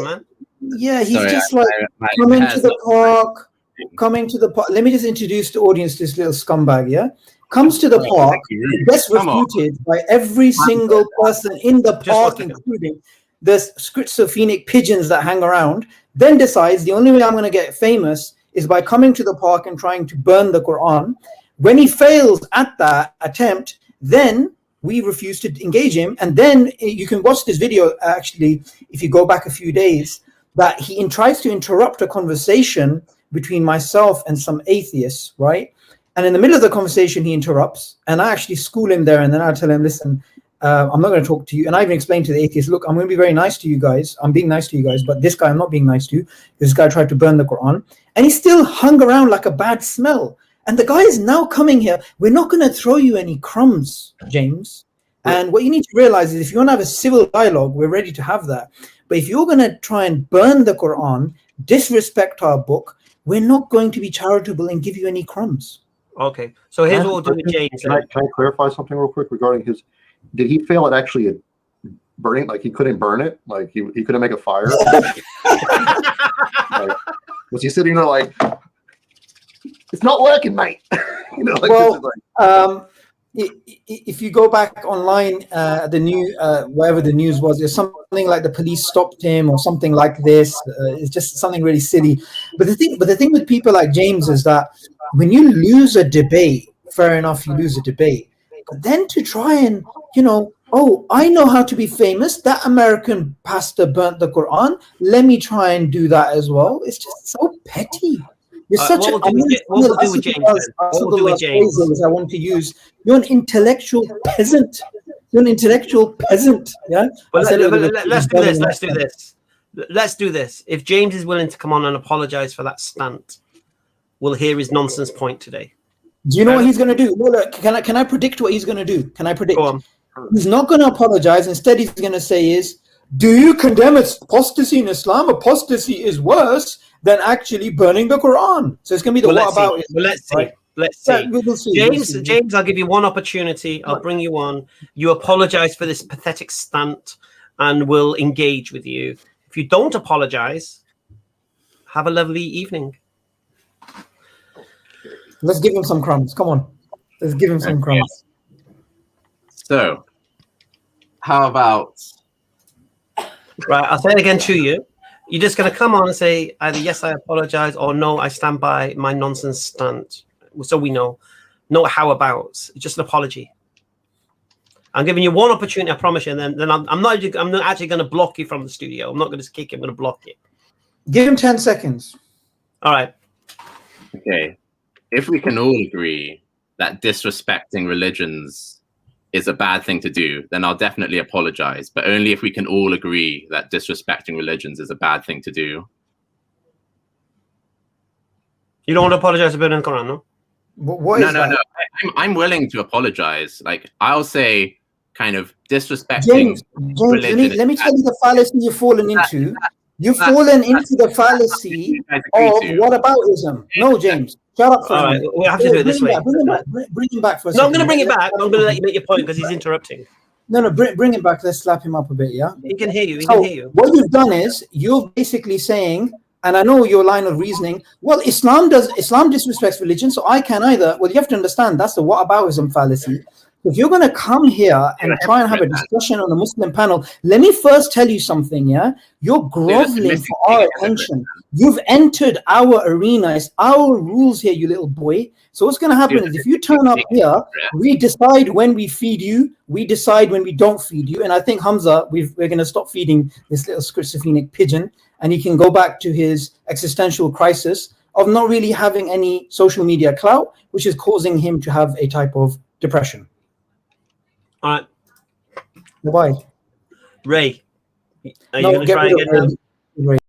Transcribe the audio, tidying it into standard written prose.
man. Yeah, he's just like coming to the park. Let me just introduce the audience to this little scumbag, yeah? Comes to the park, gets refuted by every single person in the park, including the schizophrenic pigeons that hang around, then decides the only way I'm going to get famous is by coming to the park and trying to burn the Quran. When he fails at that attempt, then we refuse to engage him. And then you can watch this video, actually, if you go back a few days, that he tries to interrupt a conversation between myself and some atheists, right? And in the middle of the conversation, he interrupts, and I actually school him there, and then I tell him, listen, I'm not going to talk to you. And I even explained to the atheist, look, I'm going to be very nice to you guys. I'm being nice to you guys, but this guy I'm not being nice to. This guy tried to burn the Quran, and he still hung around like a bad smell. And the guy is now coming here. We're not going to throw you any crumbs, James. And what you need to realize is if you want to have a civil dialogue, we're ready to have that. But if you're going to try and burn the Quran, disrespect our book, we're not going to be charitable and give you any crumbs. Okay, so here's what we'll do with James. Can I clarify something real quick regarding his? Did he fail at actually burning? Like he couldn't burn it? Like he couldn't make a fire? Like, was he sitting there like, it's not working, mate? You know, like, well, if you go back online, the new wherever the news was, there's something like the police stopped him or something like this. It's just something really silly. But the thing with people like James is that when you lose a debate, fair enough, you lose a debate. But then to try and, oh, I know how to be famous. That American pastor burnt the Quran. Let me try and do that as well. It's just so petty. You're such what we'll do with James? I want to use. You're an intellectual peasant. Yeah. Well, let's do this. Let's do this. If James is willing to come on and apologize for that stunt, we'll hear his nonsense point today. Do you know what he's going to do? Well, look, can I predict what he's going to do? Can I predict? Go on. He's not going to apologize. Instead, he's going to say do you condemn apostasy in Islam? Apostasy is worse than actually burning the Quran. So it's going to be the what about it. Well, let's see. Right? Let's see. We'll see. James, I'll give you one opportunity. I'll bring you on. You apologize for this pathetic stunt and we'll engage with you. If you don't apologize, have a lovely evening. Let's give him some crumbs. Come on. Let's give him some crumbs. So, how about... Right, I'll say it again to you. You're just going to come on and say either yes, I apologize, or no, I stand by my nonsense stunt. So we know. No how abouts. Just an apology. I'm giving you one opportunity, I promise you, and then I'm not actually going to block you from the studio. I'm not going to kick you. I'm going to block you. Give him 10 seconds. All right. Okay. If we can all agree that disrespecting religions is a bad thing to do, then I'll definitely apologize. But only if we can all agree that disrespecting religions is a bad thing to do. You don't want to apologize for burning the Quran, no? No. I'm willing to apologize. Like, I'll say kind of disrespecting James, let me tell you the fallacy you've fallen into. You've fallen into the fallacy of whataboutism. No, James. Shut up for a minute. We have to do it this way. Bring him back for a second. No, I'm going to bring it back. I'm going to let you make your point because he's interrupting. No, bring him back. Let's slap him up a bit, yeah? He can hear you. He can hear you. What you've done is you're basically saying, and I know your line of reasoning, well, Islam disrespects religion, so I can either. Well, you have to understand that's the whataboutism fallacy. If you're going to come here and try and have a discussion on a Muslim panel, let me first tell you something, yeah? You're groveling for our attention. You've entered our arena. It's our rules here, you little boy. So what's going to happen is if you turn up here, we decide when we feed you. We decide when we don't feed you. And I think, Hamza, we're going to stop feeding this little schizophrenic pigeon, and he can go back to his existential crisis of not really having any social media clout, which is causing him to have a type of depression. All right. Bye. Ray, are you going to try again now?